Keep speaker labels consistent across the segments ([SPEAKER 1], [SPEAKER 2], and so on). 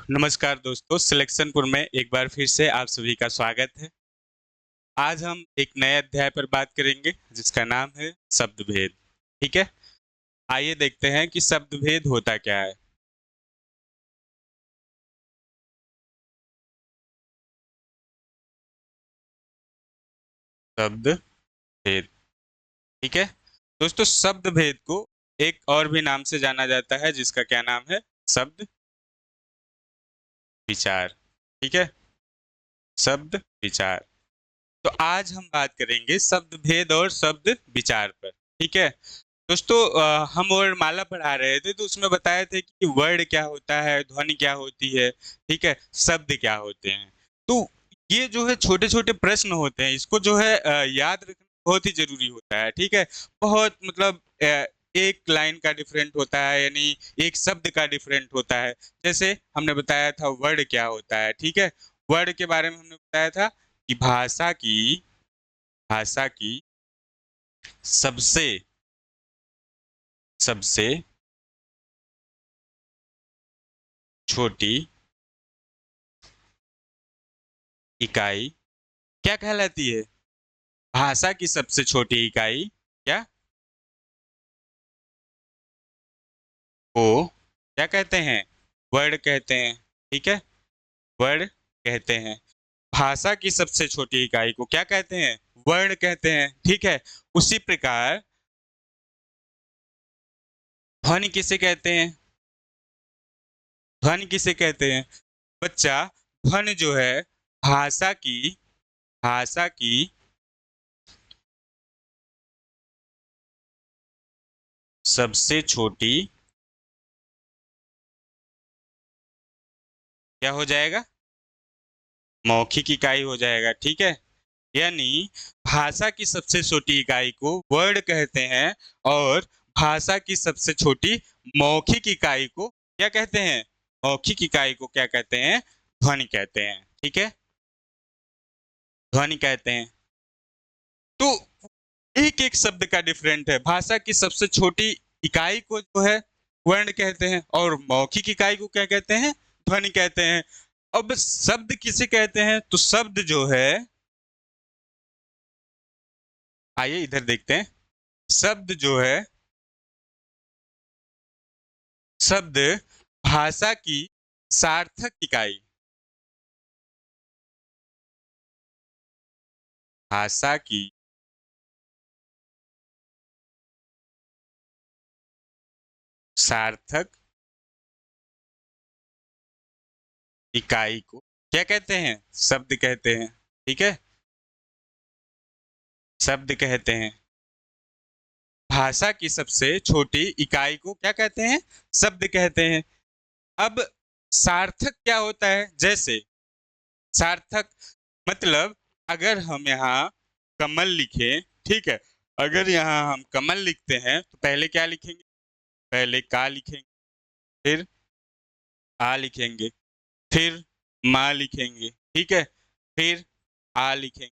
[SPEAKER 1] नमस्कार दोस्तों, सिलेक्शनपुर में एक बार फिर से आप सभी का स्वागत है। आज हम एक नए अध्याय पर बात करेंगे जिसका नाम है शब्द भेद। ठीक है, आइए देखते हैं कि शब्द भेद होता क्या है। शब्द भेद, ठीक है दोस्तों, शब्द भेद को एक और भी नाम से जाना जाता है जिसका क्या नाम है, शब्द विचार। ठीक है, शब्द विचार। तो आज हम बात करेंगे शब्द भेद और शब्द विचार पर। ठीक है दोस्तों, हम वर्णमाला पढ़ा रहे थे तो उसमें बताए थे कि वर्ड क्या होता है, ध्वनि क्या होती है, ठीक है, शब्द क्या होते हैं। तो ये जो है छोटे छोटे प्रश्न होते हैं, इसको जो है याद रखना बहुत ही जरूरी होता है। ठीक है, बहुत मतलब एक लाइन का डिफरेंट होता है, यानी एक शब्द का डिफरेंट होता है। जैसे हमने बताया था वर्ड क्या होता है। ठीक है, वर्ड के बारे में हमने बताया था कि भाषा की सबसे सबसे छोटी इकाई क्या कहलाती है? भाषा की सबसे छोटी इकाई क्या? को क्या कहते हैं? वर्ड कहते हैं। ठीक है, वर्ड कहते हैं। भाषा की सबसे छोटी इकाई को क्या कहते हैं? वर्ण कहते हैं। ठीक है, उसी प्रकार ध्वनि किसे कहते हैं? ध्वनि किसे कहते हैं बच्चा? ध्वनि जो है भाषा की भाषा की सबसे छोटी क्या हो जाएगा? मौखिक इकाई हो जाएगा। ठीक है, यानी भाषा की सबसे छोटी इकाई को वर्ड कहते हैं और भाषा की सबसे छोटी मौखिक इकाई को क्या कहते हैं? मौखिक इकाई को क्या कहते हैं? ध्वनि कहते हैं। ठीक है, ध्वनि कहते हैं। तो एक एक शब्द का डिफरेंट है। भाषा की सबसे छोटी इकाई को जो है वर्ण कहते हैं और मौखिक इकाई को क्या कहते हैं? ध्वनि कहते हैं। अब शब्द किसे कहते हैं? तो शब्द जो है, आइए इधर देखते हैं। शब्द जो है, शब्द भाषा की सार्थक इकाई, भाषा की सार्थक इकाई को क्या कहते हैं? शब्द कहते हैं। ठीक है, शब्द कहते हैं। भाषा की सबसे छोटी इकाई को क्या कहते हैं? शब्द कहते हैं। अब सार्थक क्या होता है? जैसे सार्थक मतलब अगर हम यहाँ कमल लिखें, ठीक है, अगर यहाँ हम कमल लिखते हैं तो पहले क्या लिखेंगे? पहले का लिखेंगे, फिर आ लिखेंगे, फिर माँ लिखेंगे। ठीक है, फिर आ लिखेंगे,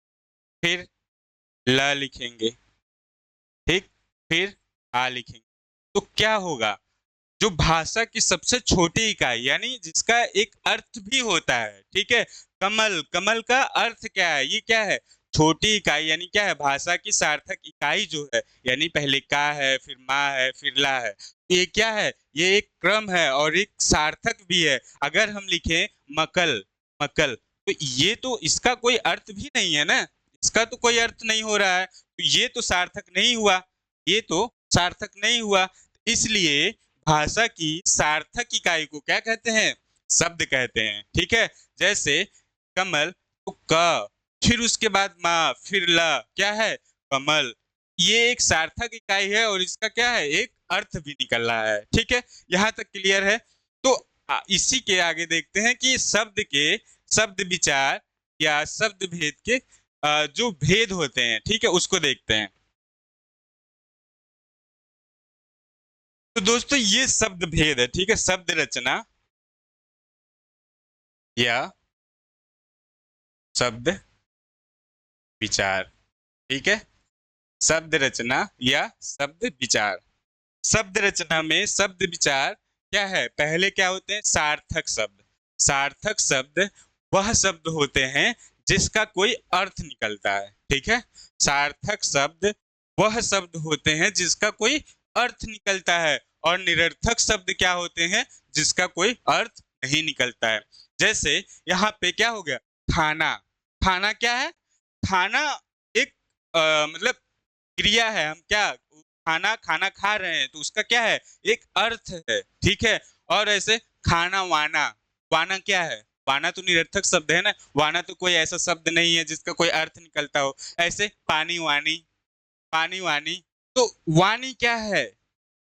[SPEAKER 1] फिर ल लिखेंगे, ठीक, फिर आ लिखेंगे। तो क्या होगा? जो भाषा की सबसे छोटी इकाई यानी जिसका एक अर्थ भी होता है। ठीक है, कमल, कमल का अर्थ क्या है? ये क्या है? छोटी इकाई, यानी क्या है? भाषा की सार्थक इकाई जो है, यानी पहले का है, फिर माँ है, फिर ला है। ये क्या है? ये एक क्रम है और एक सार्थक भी है। अगर हम लिखें मकल, मकल, तो ये तो इसका कोई अर्थ भी नहीं है ना, इसका तो कोई अर्थ नहीं हो रहा है, तो ये तो सार्थक नहीं हुआ, ये तो सार्थक नहीं हुआ। इसलिए भाषा की सार्थक इकाई को क्या कहते हैं? शब्द कहते हैं। ठीक है, जैसे कमल तो क, फिर उसके बाद माँ, फिर ल, क्या है? कमल। ये एक सार्थक इकाई है और इसका क्या है? एक अर्थ भी निकल रहा है। ठीक है, यहाँ तक क्लियर है। तो इसी के आगे देखते हैं कि शब्द के शब्द विचार या शब्द भेद के जो भेद होते हैं, ठीक है, उसको देखते हैं। तो दोस्तों ये शब्द भेद है। ठीक है, शब्द रचना या शब्द विचार। ठीक है, शब्द रचना या शब्द विचार। शब्द रचना में शब्द विचार क्या है? पहले क्या होते हैं? सार्थक शब्द। सार्थक शब्द वह शब्द होते हैं जिसका कोई अर्थ निकलता है। ठीक है, सार्थक शब्द वह शब्द होते हैं जिसका कोई अर्थ निकलता है, और निरर्थक शब्द क्या होते हैं, जिसका कोई अर्थ नहीं निकलता है। जैसे यहाँ पे क्या हो गया, खाना। खाना क्या है, खाना एक मतलब क्रिया है। हम क्या खाना खाना खा रहे हैं तो उसका क्या है, एक अर्थ है। ठीक है, और ऐसे खाना वाना, वाना क्या है, वाना तो निरर्थक शब्द है ना, वाना तो कोई ऐसा शब्द नहीं है जिसका कोई अर्थ निकलता हो। ऐसे पानी वानी, पानी वानी, तो वाणी क्या है,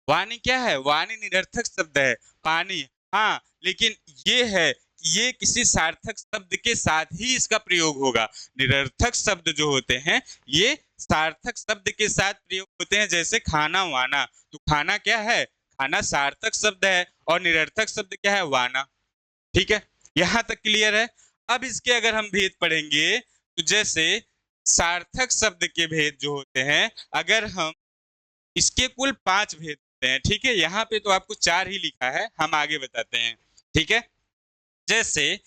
[SPEAKER 1] वाणी क्या है, वाणी निरर्थक शब्द है, पानी। हाँ, लेकिन ये है कि ये किसी सार्थक शब्द के साथ ही इसका प्रयोग होगा। निरर्थक शब्द जो होते हैं ये सार्थक शब्द के साथ प्रयोग होते हैं, जैसे खाना वाना। तो खाना क्या है, खाना सार्थक शब्द है, और निरर्थक शब्द क्या है, वाना। ठीक है, यहां तक क्लियर है। अब इसके अगर हम भेद पढ़ेंगे तो जैसे सार्थक शब्द के भेद जो होते हैं, अगर हम इसके कुल 5 भेद होते हैं। ठीक है, यहाँ पे तो आपको 4 ही लिखा है, हम आगे बताते हैं। ठीक है, जैसे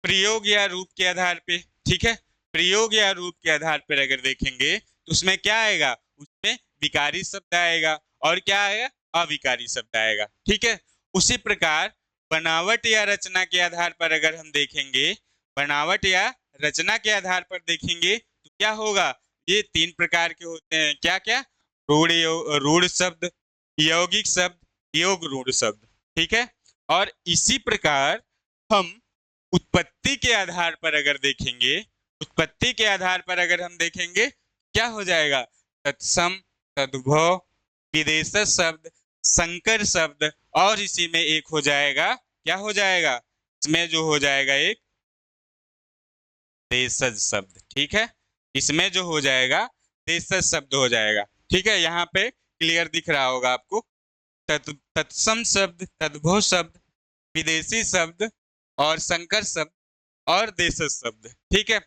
[SPEAKER 1] प्रयोग या रूप के आधार पे। ठीक है, प्रयोग या रूप के आधार पर अगर देखेंगे तो उसमें क्या आएगा, उसमें विकारी शब्द आएगा, और क्या आएगा, अविकारी शब्द आएगा। ठीक है, उसी प्रकार बनावट या रचना के आधार पर अगर हम देखेंगे, बनावट या रचना के आधार पर देखेंगे तो क्या होगा, ये 3 प्रकार के होते हैं। क्या क्या, रूढ़ रूढ़ शब्द, यौगिक शब्द, योग रूढ़ शब्द। ठीक है, और इसी प्रकार हम उत्पत्ति के आधार पर अगर देखेंगे, उत्पत्ति के आधार पर अगर हम देखेंगे क्या हो जाएगा, तत्सम, तद्भव, विदेश शब्द, संकर शब्द, और इसी में एक हो जाएगा, क्या हो जाएगा, इसमें जो हो जाएगा एक देशज शब्द। ठीक है, इसमें जो हो जाएगा देशज शब्द हो जाएगा। ठीक है, यहाँ पे क्लियर दिख रहा होगा आपको। तत्सम शब्द, तद्भव शब्द, विदेशी शब्द, और संकर शब्द, और देशज शब्द। ठीक है,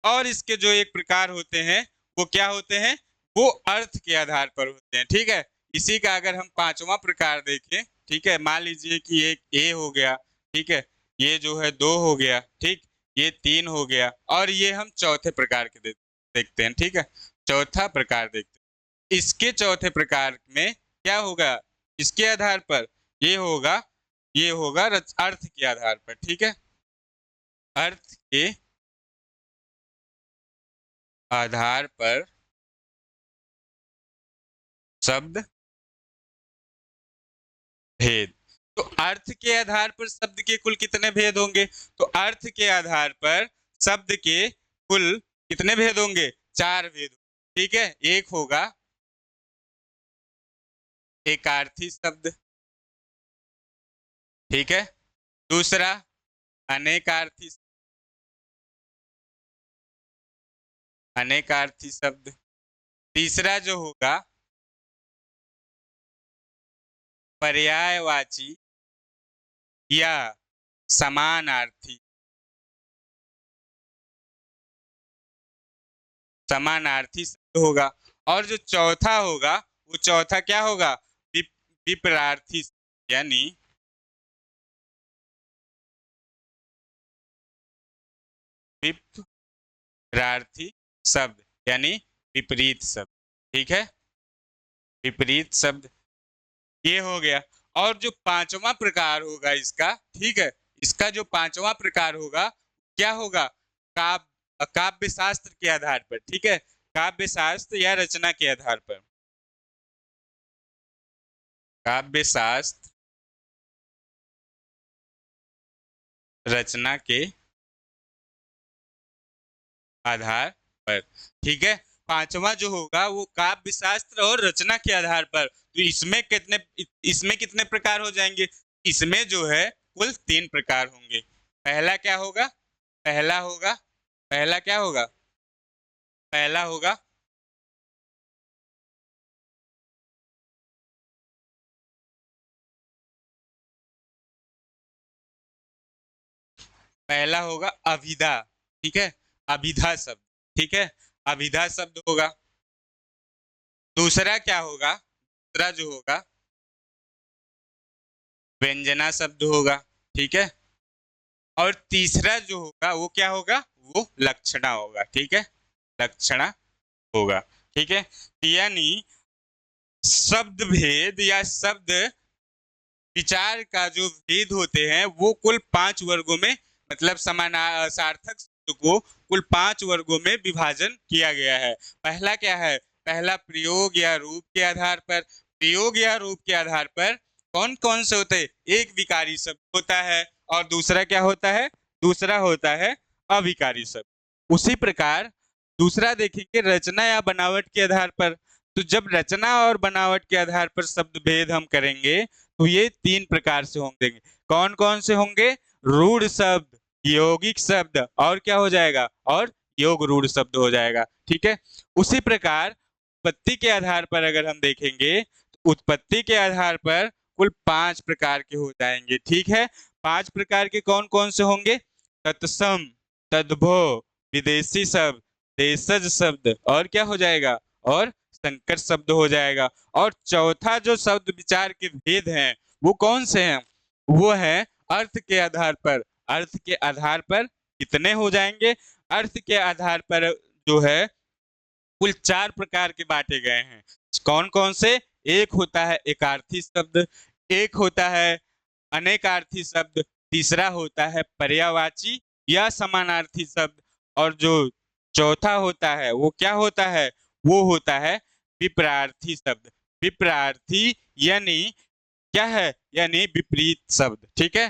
[SPEAKER 1] और इसके जो एक प्रकार होते हैं वो क्या होते हैं, वो अर्थ के आधार पर होते हैं। ठीक है, इसी का अगर हम 5वां प्रकार देखें, ठीक है, मान लीजिए कि एक ए हो गया, ठीक है, ये जो है 2 हो गया, ठीक, ये 3 हो गया, और ये हम चौथे प्रकार के देखते हैं। ठीक है, चौथा प्रकार देखते हैं। इसके चौथे प्रकार में क्या होगा, इसके आधार पर ये होगा, ये होगा अर्थ के आधार पर। ठीक है, अर्थ के आधार पर शब्द भेद। तो अर्थ के आधार पर शब्द के कुल कितने भेद होंगे, तो अर्थ के आधार पर शब्द के कुल कितने भेद होंगे, 4 भेद। ठीक है, एक होगा एकार्थी शब्द, ठीक है, दूसरा अनेकार्थी, अनेकार्थी शब्द, तीसरा जो होगा पर्यायवाची या समानार्थी, समानार्थी शब्द होगा, और जो चौथा होगा वो चौथा क्या होगा, विपरार्थी, यानी विपरार्थी शब्द, यानी विपरीत शब्द। ठीक है, विपरीत शब्द ये हो गया। और जो 5वां प्रकार होगा इसका, ठीक है, इसका जो 5वां प्रकार होगा क्या होगा, काव्य शास्त्र के आधार पर। ठीक है, काव्य शास्त्र या रचना के आधार पर, काव्य शास्त्र रचना के आधार पर। ठीक है, 5वां जो होगा वो काव्य शास्त्र और रचना के आधार पर। तो इसमें कितने प्रकार हो जाएंगे, इसमें जो है कुल 3 प्रकार होंगे। पहला क्या होगा, पहला होगा, पहला क्या होगा, पहला होगा पहला होगा अभिधा। ठीक है, अभिधा शब्द, ठीक है, अभिधा शब्द होगा। दूसरा क्या होगा, दूसरा जो होगा व्यंजना शब्द होगा। ठीक है, और तीसरा जो होगा वो क्या होगा, वो लक्षणा होगा। ठीक है, लक्षणा होगा। ठीक है, यानी शब्द भेद या शब्द विचार का जो भेद होते हैं वो कुल 5 वर्गों में, मतलब सार्थक शब्द को कुल 5 वर्गों में विभाजन किया गया है। पहला क्या है, पहला प्रयोग या रूप के आधार पर। प्रयोग या रूप के आधार पर कौन कौन से होते हैं, एक विकारी शब्द होता है और दूसरा क्या होता है, दूसरा होता है अविकारी शब्द। उसी प्रकार दूसरा देखेंगे रचना या बनावट के आधार पर। तो जब रचना और बनावट के आधार पर शब्द भेद हम करेंगे तो ये 3 प्रकार से होंगे। कौन कौन से होंगे, रूढ़ शब्द, यौगिक शब्द और क्या हो जाएगा, और योग रूढ़ शब्द हो जाएगा। ठीक है, उसी प्रकार उत्पत्ति के आधार पर अगर हम देखेंगे तो उत्पत्ति के आधार पर कुल 5 प्रकार के हो जाएंगे। ठीक है, 5 प्रकार के कौन कौन से होंगे, तत्सम, तद्भव, विदेशी शब्द, देशज शब्द और क्या हो जाएगा, और संकर शब्द हो जाएगा। और चौथा जो शब्द विचार के भेद हैं वो कौन से हैं, वो है अर्थ के आधार पर। अर्थ के आधार पर कितने हो जाएंगे, अर्थ के आधार पर जो है कुल 4 प्रकार के बांटे गए हैं। कौन कौन से, एक होता है एकार्थी शब्द, एक होता है अनेकार्थी शब्द, तीसरा होता है पर्यायवाची या समानार्थी शब्द, और जो चौथा होता है वो क्या होता है, वो होता है विपरार्थी शब्द। विपरार्थी यानी क्या है, यानी विपरीत शब्द। ठीक है,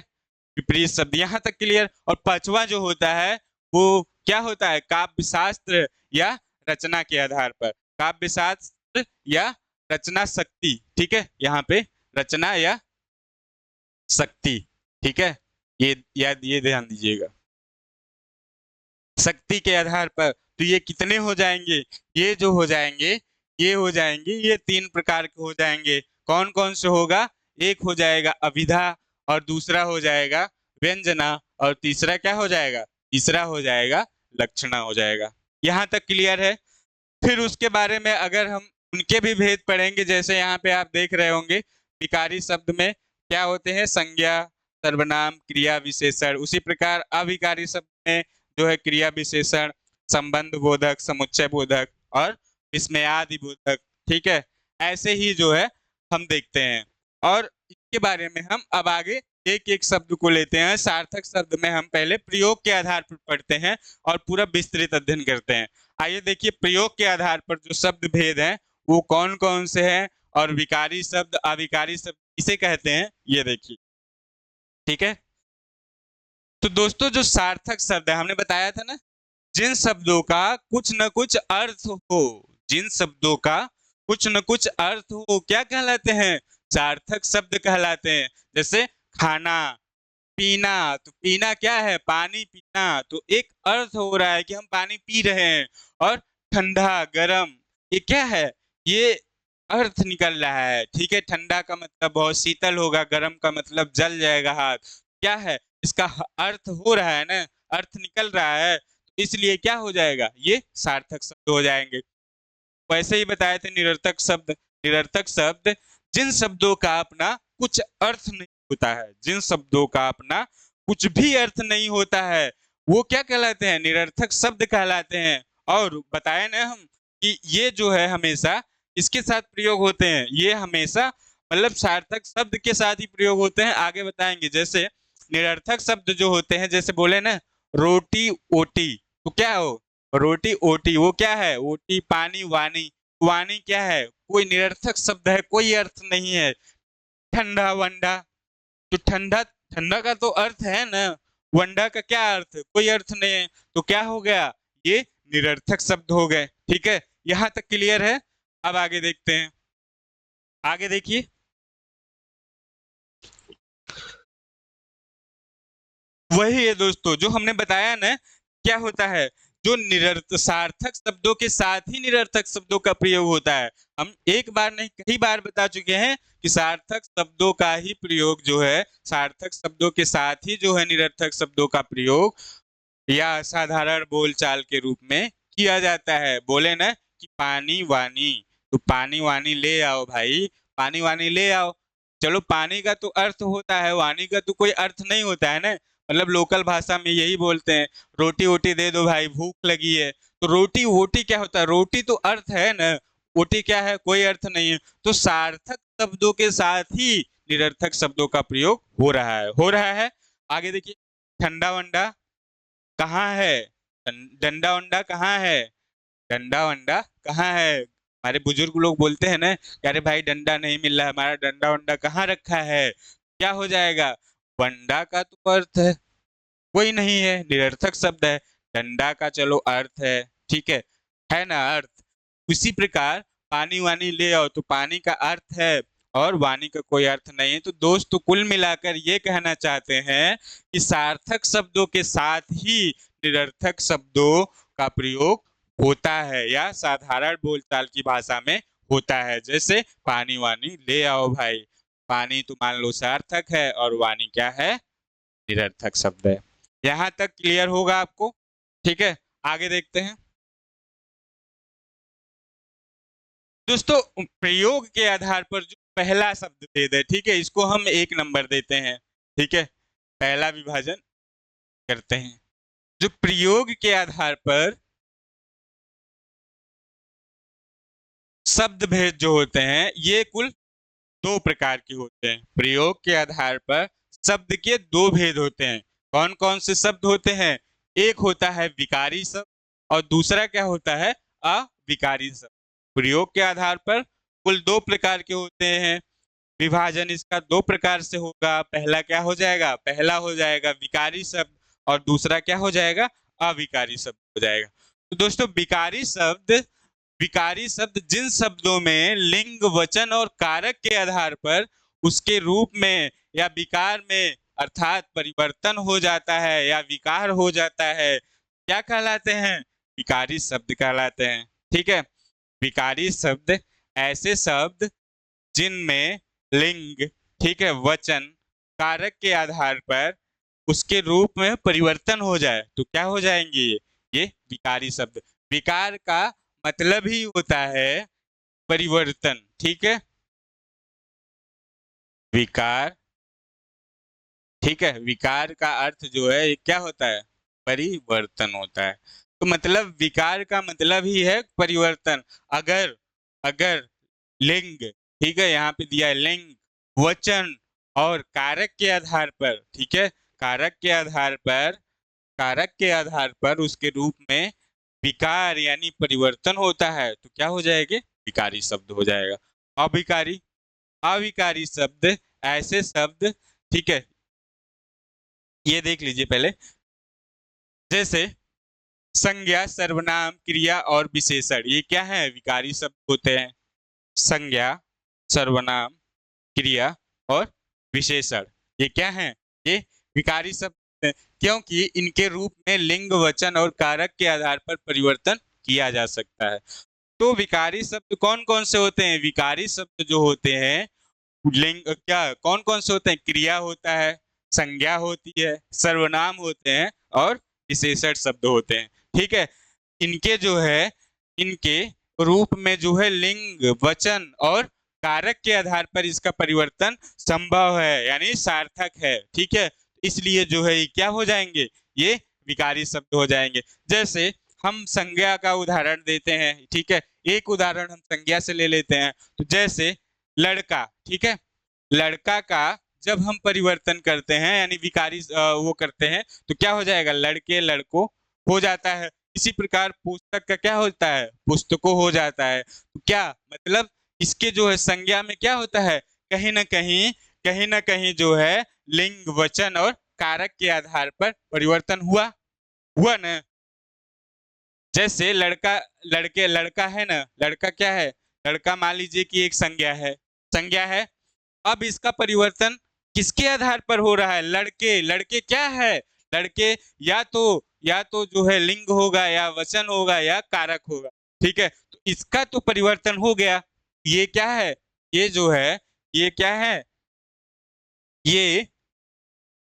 [SPEAKER 1] विपरीत शब्द, यहां तक क्लियर। और पांचवा जो होता है वो क्या होता है, काव्य शास्त्र या रचना के आधार पर। काव्य शास्त्र या रचना शक्ति। ठीक है, यहाँ पे रचना या शक्ति। ठीक है, ये ध्यान दीजिएगा, शक्ति के आधार पर। तो ये कितने हो जाएंगे, ये जो हो जाएंगे, ये हो जाएंगे, ये 3 प्रकार के हो जाएंगे। कौन कौन से होगा, एक हो जाएगा अभिधा और दूसरा हो जाएगा व्यंजना और तीसरा क्या हो जाएगा, तीसरा हो जाएगा लक्षणा हो जाएगा। यहाँ तक क्लियर है। फिर उसके बारे में अगर हम उनके भी भेद पढ़ेंगे, जैसे यहाँ पे आप देख रहे होंगे विकारी शब्द में क्या होते हैं, संज्ञा, सर्वनाम, क्रिया, विशेषण। उसी प्रकार अविकारी शब्द में जो है क्रिया विशेषण, संबंध बोधक, समुच्चय बोधक और विस्मयादि बोधक। ठीक है, ऐसे ही जो है हम देखते हैं। और इसके बारे में हम अब आगे एक एक शब्द को लेते हैं। सार्थक शब्द में हम पहले प्रयोग के आधार पर पढ़ते हैं और पूरा विस्तृत अध्ययन करते हैं। आइए देखिए, प्रयोग के आधार पर जो शब्द भेद हैं वो कौन कौन से हैं, और विकारी शब्द, अविकारी शब्द इसे कहते हैं, ये देखिए। ठीक है, तो दोस्तों जो सार्थक शब्द है हमने बताया था ना, जिन शब्दों का कुछ न कुछ अर्थ हो, जिन शब्दों का कुछ न कुछ अर्थ हो, क्या कहलाते हैं, सार्थक शब्द कहलाते हैं। जैसे खाना, पीना, तो पीना क्या है, पानी पीना, तो एक अर्थ हो रहा है कि हम पानी पी रहे हैं। और ठंडा, गरम, ये क्या है, ये अर्थ निकल रहा है। ठीक है, ठंडा का मतलब बहुत शीतल होगा, गरम का मतलब जल जाएगा हाथ। क्या है, इसका अर्थ हो रहा है ना, अर्थ निकल रहा है, तो इसलिए क्या हो जाएगा, ये सार्थक शब्द हो जाएंगे। वैसे ही बताए थे निरर्थक शब्द। निरर्थक शब्द जिन शब्दों का अपना कुछ अर्थ नहीं होता है, जिन शब्दों का अपना कुछ भी अर्थ नहीं होता है, वो क्या कहलाते हैं, निरर्थक शब्द कहलाते हैं। और बताए ना हम कि ये जो है हमेशा इसके साथ प्रयोग होते हैं, ये हमेशा मतलब सार्थक शब्द के साथ ही प्रयोग होते हैं। आगे बताएंगे। जैसे निरर्थक शब्द जो होते हैं, जैसे बोले ना रोटी ओटी, तो क्या हो, रोटी ओटी, वो क्या है, ओटी पानी वानी, वानी क्या है, कोई निरर्थक शब्द है, कोई अर्थ नहीं है। ठंडा वंडा, तो ठंडा, ठंडा का तो अर्थ है ना, वंडा का क्या अर्थ, कोई अर्थ नहीं है, तो क्या हो गया, ये निरर्थक शब्द हो गए। ठीक है, यहां तक क्लियर है। अब आगे देखते हैं, आगे देखिए। वही है दोस्तों जो हमने बताया ना, क्या होता है, जो सार्थक शब्दों के साथ ही निरर्थक शब्दों का प्रयोग होता है। हम एक बार नहीं कई बार बता चुके हैं कि सार्थक शब्दों का ही प्रयोग जो है, सार्थक शब्दों के साथ ही जो है निरर्थक शब्दों का प्रयोग या साधारण बोलचाल के रूप में किया जाता है। बोले ना कि पानी वानी, तो पानी वानी ले आओ भाई, पानी वानी ले आओ। चलो पानी का तो अर्थ होता है, वानी का तो कोई अर्थ नहीं होता है ना। मतलब लोकल भाषा में यही बोलते हैं, रोटी वोटी दे दो भाई, भूख लगी है। तो रोटी वोटी क्या होता है? रोटी तो अर्थ है ना, वोटी क्या है? कोई अर्थ नहीं है। तो सार्थक शब्दों के साथ ही निरर्थक शब्दों का प्रयोग हो रहा है। आगे देखिए, ठंडा वंडा कहाँ है? डंडा वंडा कहाँ है? डंडा वंडा कहाँ है? हमारे बुजुर्ग लोग बोलते हैं ना कि अरे भाई डंडा नहीं मिल रहा है, हमारा डंडा वंडा कहाँ रखा है? क्या हो जाएगा? वंडा का तो अर्थ है कोई नहीं है, निरर्थक शब्द है। डंडा का चलो अर्थ है ना अर्थ। उसी प्रकार पानी वानी ले आओ, तो पानी का अर्थ है और वाणी का कोई अर्थ नहीं है। तो दोस्तों कुल मिलाकर ये कहना चाहते हैं कि सार्थक शब्दों के साथ ही निरर्थक शब्दों का प्रयोग होता है या साधारण बोलचाल की भाषा में होता है। जैसे पानी वानी ले आओ भाई, पानी तो मान लो सार्थक है और वाणी क्या है? निरर्थक शब्द है। यहां तक क्लियर होगा आपको? ठीक है, आगे देखते हैं दोस्तों। प्रयोग के आधार पर जो पहला शब्द भेद है, ठीक है, इसको हम 1 नंबर देते हैं। ठीक है, पहला विभाजन करते हैं। जो प्रयोग के आधार पर शब्द भेद जो होते हैं, ये कुल 2 प्रकार के होते हैं। प्रयोग के आधार पर शब्द के 2 भेद होते हैं। कौन कौन से शब्द होते हैं? एक होता है विकारी शब्द और दूसरा क्या होता है? अविकारी शब्द। प्रयोग के आधार पर कुल 2 प्रकार के होते हैं। विभाजन इसका 2 प्रकार से होगा। पहला क्या हो जाएगा? पहला हो जाएगा विकारी शब्द और दूसरा क्या हो जाएगा? अविकारी शब्द हो जाएगा। तो दोस्तों विकारी शब्द जिन शब्दों में लिंग, वचन और कारक के आधार पर उसके रूप में या विकार में अर्थात परिवर्तन हो जाता है या विकार हो जाता है, क्या कहलाते हैं? विकारी शब्द कहलाते हैं। ठीक है, विकारी शब्द ऐसे शब्द जिनमें लिंग, ठीक है, वचन, कारक के आधार पर उसके रूप में परिवर्तन हो जाए तो क्या हो जाएंगे? ये विकारी शब्द। विकार का मतलब ही होता है परिवर्तन। ठीक है, विकार, ठीक है, विकार का अर्थ जो है ये क्या होता है? परिवर्तन होता है। तो मतलब विकार का मतलब ही है परिवर्तन। अगर अगर लिंग, ठीक है, यहाँ पे दिया है लिंग, वचन और कारक के आधार पर, ठीक है, कारक के आधार पर कारक के आधार पर उसके रूप में विकार यानी परिवर्तन होता है तो क्या हो जाएंगे? विकारी शब्द हो जाएगा। अविकारी अविकारी शब्द ऐसे शब्द, ठीक है, ये देख लीजिए पहले। जैसे संज्ञा, सर्वनाम, क्रिया और विशेषण, ये क्या है? विकारी शब्द होते हैं। संज्ञा, सर्वनाम, क्रिया और विशेषण, ये क्या है? ये विकारी शब्द हैं, क्योंकि इनके रूप में लिंग, वचन और कारक के आधार पर परिवर्तन किया जा सकता है। तो विकारी शब्द कौन कौन से होते हैं? विकारी शब्द जो होते हैं लिंग क्या कौन कौन से होते हैं? क्रिया होता है, संज्ञा होती है, सर्वनाम होते हैं और विशेषण शब्द होते हैं। ठीक है, इनके जो है इनके रूप में जो है लिंग, वचन और कारक के आधार पर इसका परिवर्तन संभव है यानी सार्थक है। ठीक है, इसलिए जो है क्या हो जाएंगे? ये विकारी शब्द हो जाएंगे। जैसे हम संज्ञा का उदाहरण देते हैं, ठीक है, एक उदाहरण हम संज्ञा से ले लेते हैं। तो जैसे लड़का, ठीक है, लड़का का जब हम परिवर्तन करते हैं यानी विकारी वो करते हैं तो क्या हो जाएगा? लड़के लड़कों हो जाता है। इसी प्रकार पुस्तक का क्या होता है? पुस्तकों हो जाता है। तो क्या मतलब इसके जो है संज्ञा में क्या होता है? कहीं ना कहीं जो है लिंग, वचन और कारक के आधार पर परिवर्तन हुआ हुआ ना। जैसे लड़का, लड़का है ना, लड़का क्या है? लड़का मान लीजिए कि एक संज्ञा है। अब इसका परिवर्तन किसके आधार पर हो रहा है? लड़के, लड़के क्या है? लड़के या तो जो है लिंग होगा या वचन होगा या कारक होगा। ठीक है, तो इसका तो परिवर्तन हो गया। ये क्या है? ये जो है ये क्या है? ये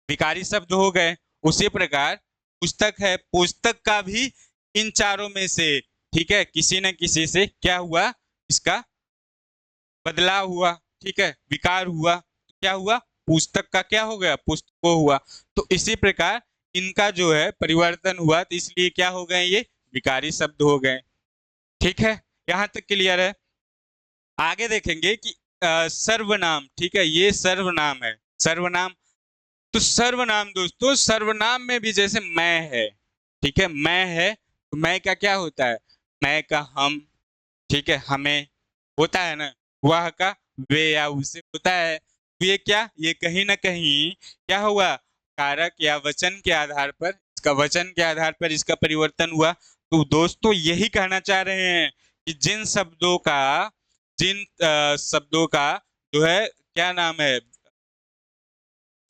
[SPEAKER 1] विकारी शब्द हो गए। उसी प्रकार पुस्तक है, पुस्तक का भी इन चारों में से, ठीक है, किसी न किसी से क्या हुआ? इसका बदलाव हुआ, ठीक है, विकार हुआ। क्या हुआ? पुस्तक का क्या हो गया, पुस्तकों हुआ। तो इसी प्रकार इनका जो है परिवर्तन हुआ, तो इसलिए क्या हो गए, ये विकारी शब्द हो गए। ठीक है, यहाँ तक क्लियर है। आगे देखेंगे कि सर्वनाम, ठीक है, ये सर्वनाम है। सर्वनाम, तो सर्वनाम दोस्तों, सर्वनाम में भी जैसे मैं है, ठीक है, मैं है, तो मैं का क्या होता है, मैं का हम, ठीक है, हमें होता है ना, वह का वे या उसे होता है। तो ये क्या, ये कहीं ना कहीं क्या हुआ, कारक या वचन के आधार पर, इसका वचन के आधार पर इसका परिवर्तन हुआ। तो दोस्तों यही कहना चाह रहे हैं कि जिन शब्दों का जो है क्या नाम है,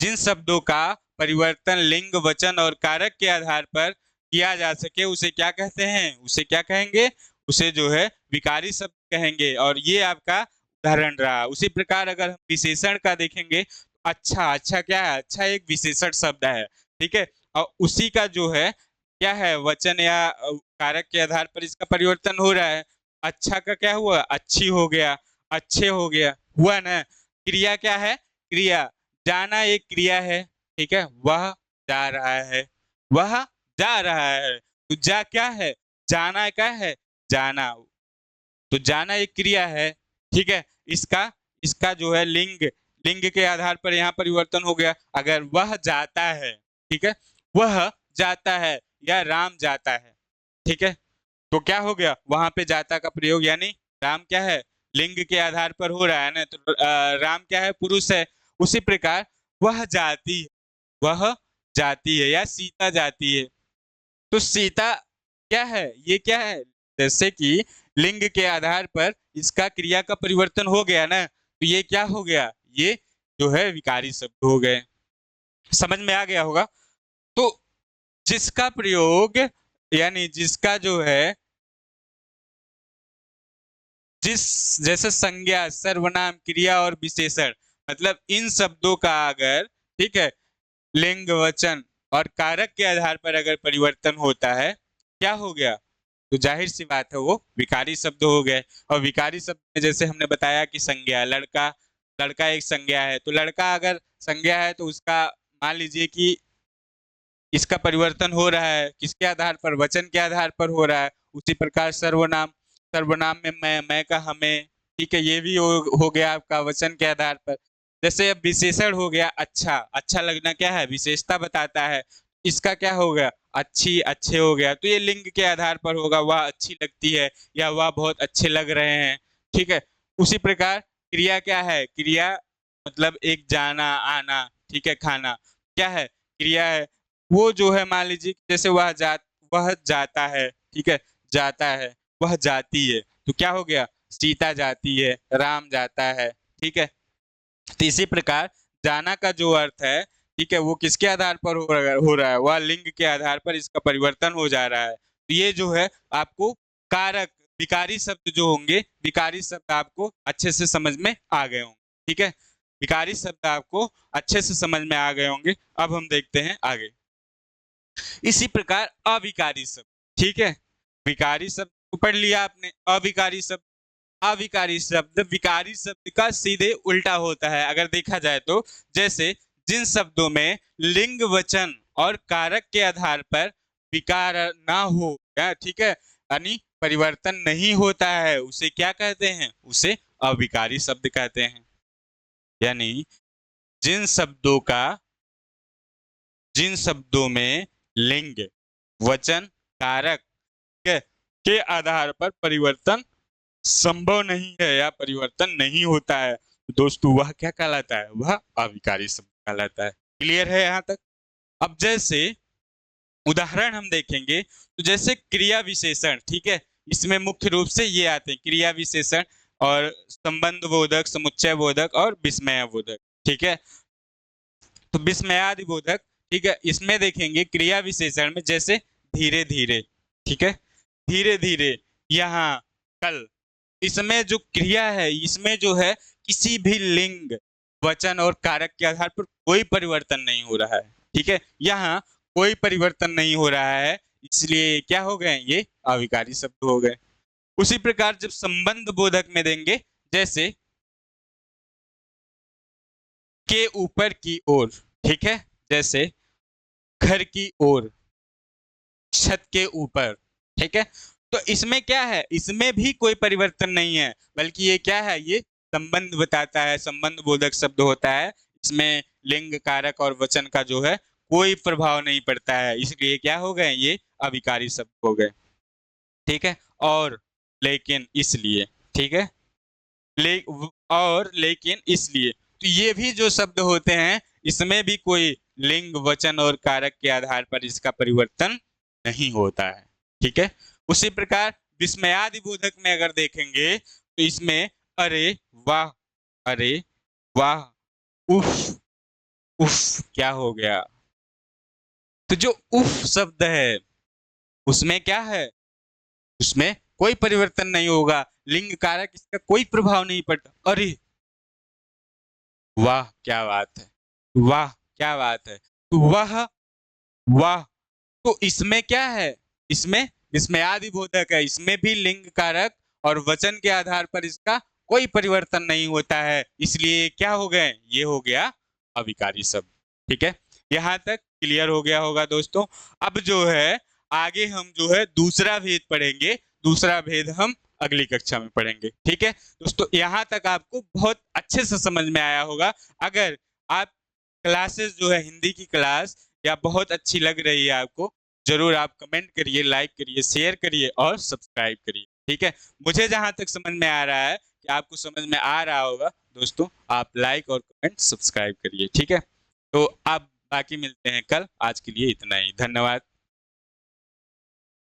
[SPEAKER 1] जिन शब्दों का परिवर्तन लिंग, वचन और कारक के आधार पर किया जा सके, उसे क्या कहते हैं, उसे क्या कहेंगे, उसे जो है विकारी शब्द कहेंगे। और ये आपका उदाहरण रहा। उसी प्रकार अगर हम विशेषण का देखेंगे, तो अच्छा, अच्छा क्या है, अच्छा एक विशेषण शब्द है, ठीक है, और उसी का जो है क्या है, वचन या कारक के आधार पर इसका परिवर्तन हो रहा है। अच्छा का क्या हुआ, अच्छी हो गया, अच्छे हो गया, हुआ ना। क्रिया क्या है, क्रिया, जाना एक क्रिया है, ठीक है, वह जा रहा है, वह जा रहा है। तो जा क्या है, जाना क्या है, जाना, तो जाना एक क्रिया है, ठीक है। इसका इसका जो है लिंग, लिंग के आधार पर यहाँ परिवर्तन हो गया। अगर वह जाता है, ठीक है, वह जाता है या राम जाता है, ठीक है, तो क्या हो गया, वहां पे जाता का प्रयोग, यानी राम क्या है, लिंग के आधार पर हो रहा है ना, तो राम क्या है, पुरुष है। उसी प्रकार वह जाती, वह जाती है या सीता जाती है। तो सीता क्या है, ये क्या है, जैसे कि लिंग के आधार पर इसका क्रिया का परिवर्तन हो गया ना, तो ये क्या हो गया, ये जो है विकारी शब्द हो गए। समझ में आ गया होगा। तो जिसका प्रयोग, यानी जिसका जो है, जिस जैसे संज्ञा, सर्वनाम, क्रिया और विशेषण, मतलब इन शब्दों का अगर, ठीक है, लिंग, वचन और कारक के आधार पर अगर परिवर्तन होता है, क्या हो गया, तो जाहिर सी बात है वो विकारी शब्द हो गए। और विकारी शब्द में जैसे हमने बताया कि संज्ञा, लड़का, लड़का एक संज्ञा है, तो लड़का अगर संज्ञा है तो उसका मान लीजिए कि इसका परिवर्तन हो रहा है, किसके आधार पर, वचन के आधार पर हो रहा है। उसी प्रकार सर्वनाम, सर्वनाम में मैं का हमें, ठीक है, ये भी हो गया आपका वचन के आधार पर। जैसे अब विशेषण हो गया अच्छा, अच्छा लगना क्या है, विशेषता बताता है, इसका क्या हो गया, अच्छी, अच्छे हो गया, तो ये लिंग के आधार पर होगा, वह अच्छी लगती है या वह बहुत अच्छे लग रहे हैं, ठीक है। उसी प्रकार क्रिया क्या है, क्रिया मतलब एक जाना, आना, ठीक है, खाना, क्या है, क्रिया है। वो जो है मान लीजिए जैसे वह जाता है, ठीक है, जाता है, वह जाती है, तो क्या हो गया, सीता जाती है, राम जाता है, ठीक है। तो इसी प्रकार जाना का जो अर्थ है, ठीक है, वो किसके आधार पर हो रहा है, वह लिंग के आधार पर इसका परिवर्तन हो जा रहा है। तो ये जो है आपको कारक, विकारी शब्द जो होंगे, विकारी शब्द आपको अच्छे से समझ में आ गए होंगे, ठीक है, विकारी शब्द आपको अच्छे से समझ में आ गए होंगे। अब हम देखते हैं आगे। इसी प्रकार अविकारी शब्द, ठीक है, विकारी शब्द को पढ़ लिया आपने, अविकारी शब्द, अविकारी शब्द विकारी शब्द का सीधे उल्टा होता है अगर देखा जाए तो। जैसे जिन शब्दों में लिंग, वचन और कारक के आधार पर विकार ना हो, ठीक है, यानी परिवर्तन नहीं होता है, उसे क्या कहते हैं, उसे अविकारी शब्द कहते हैं। यानी जिन शब्दों का, जिन शब्दों में लिंग, वचन, कारक के आधार पर परिवर्तन संभव नहीं है या परिवर्तन नहीं होता है, तो दोस्तों वह क्या कहलाता है, वह अविकारी शब्द कहलाता है। क्लियर है यहाँ तक। अब जैसे उदाहरण हम देखेंगे, तो जैसे क्रिया विशेषण, ठीक है, इसमें मुख्य रूप से ये आते हैं क्रिया विशेषण और संबंध बोधक, समुच्चय बोधक और विस्मय बोधक, ठीक है। तो विस्मयादि बोधक, ठीक है, इसमें देखेंगे क्रिया विशेषण में जैसे धीरे धीरे, ठीक है, धीरे धीरे, यहाँ, कल, इसमें जो क्रिया है, इसमें जो है किसी भी लिंग, वचन और कारक के आधार पर कोई परिवर्तन नहीं हो रहा है, ठीक है, यहाँ कोई परिवर्तन नहीं हो रहा है, इसलिए क्या हो गए, ये अविकारी शब्द हो गए। उसी प्रकार जब संबंध बोधक में देंगे, जैसे के ऊपर की ओर, ठीक है, जैसे घर की ओर, छत के ऊपर, ठीक है। तो इसमें क्या है, इसमें भी कोई परिवर्तन नहीं है, बल्कि ये क्या है, ये संबंध बताता है, संबंध बोधक शब्द होता है। इसमें लिंग, कारक और वचन का जो है कोई प्रभाव नहीं पड़ता है, इसलिए क्या हो गए, ये अभिकारी शब्द हो गए, ठीक है। और लेकिन इसलिए, ठीक है, ले और लेकिन इसलिए, तो ये भी जो शब्द होते हैं इसमें भी कोई लिंग, वचन और कारक के आधार पर इसका परिवर्तन नहीं होता है, ठीक है। उसी प्रकार विस्मयादि बोधक में अगर देखेंगे तो इसमें अरे वाह, अरे वाह, उफ, उफ क्या हो गया, तो जो उफ शब्द है उसमें क्या है, उसमें कोई परिवर्तन नहीं होगा, लिंग कारक इसका कोई प्रभाव नहीं पड़ता। अरे वाह क्या बात है, वाह क्या बात है, तो वाह, वाह, तो इसमें क्या है, इसमें आदि बोधक है, इसमें भी लिंग कारक और वचन के आधार पर इसका कोई परिवर्तन नहीं होता है, इसलिए क्या हो गए, ये हो गया अविकारी शब्द, ठीक है। यहां तक क्लियर हो गया होगा दोस्तों। अब जो है आगे हम जो है दूसरा भेद पढ़ेंगे, दूसरा भेद हम अगली कक्षा में पढ़ेंगे, ठीक है दोस्तों। यहाँ तक आपको बहुत अच्छे से समझ में आया होगा। अगर आप क्लासेस जो है हिंदी की क्लास या बहुत अच्छी लग रही है आपको, जरूर आप कमेंट करिए, लाइक करिए, शेयर करिए और सब्सक्राइब करिए, ठीक है। मुझे जहां तक समझ में आ रहा है कि आपको समझ में आ रहा होगा दोस्तों, आप लाइक और कमेंट सब्सक्राइब करिए, ठीक है। तो अब बाकी मिलते हैं कल, आज के लिए इतना ही, धन्यवाद।